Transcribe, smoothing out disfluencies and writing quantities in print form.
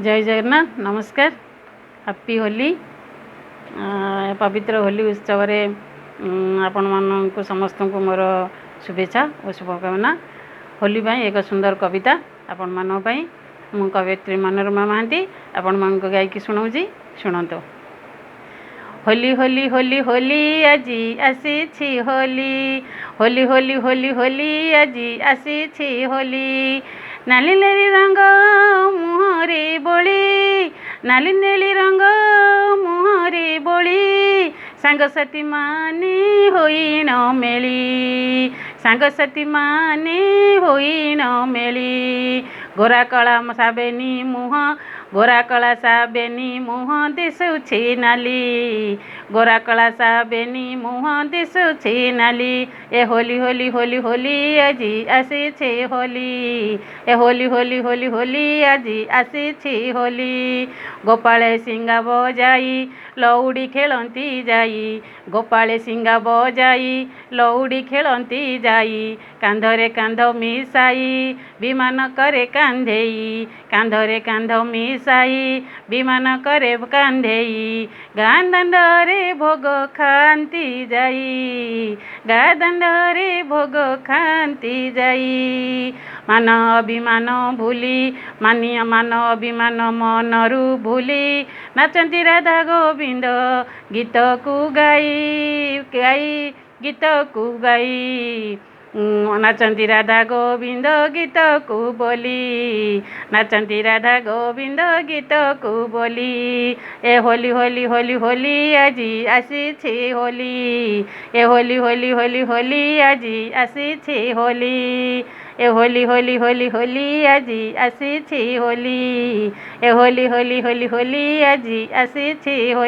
जय जगन्नाथ नमस्कार हैप्पी होली पवित्र होली उत्सव रे आपण मानक समस्त को मोर शुभेच्छा और शुभकामना। होली पाई एक सुंदर कविता आपण मान पाई मु कवियत्री मनोरमा महांती आपण मान को गायकी सुनाऊँगी शुणु। होली होली होली होली आजी आसी होली होली होली होली होली आजी आसी होली नाली नेली रंग मुहरे बोली नाली नेली रंग मुहरे बोली सांगसाथी माने होई न मेली सांगसाथी माने होई न मेली गोरा कला साबेनी मुह गोरा कला साबेनी मुह दिशुछि नाली गोरा कला साबेनी मुह दिशुछि नाली ए होली होली होली होली आजी आसी होली ए होली होली होली होली आजी आसी होली गोपाळे सिंगा बजाई लौड़ी खेलती जाई गोपाळे सिंगा बजाई लौड़ी खेलती जाई कांधरे कांध मिसाई विमान करे कांधेई कांधरे कांध मिसाई विमान करे कांधेई गाँ दांडरे भोग खाती जाई गाँ दांडरे भोग खाती जाई मान अभिमान भूली मानिया मान अभिमान मनरू भूली नाचंती राधा गोविंद गीत को गाई गाई गीत को गाई नाचंती राधा गोविंद गीत को बोली नाचंती राधा गोविंद गीत को बोली ए होली होली होली होली आजी आसी होली ए होली होली होली होली आजी आसी होली ए होली होली होली होली आजी आसी होली ए होली होली होली होली आजी आसी होली।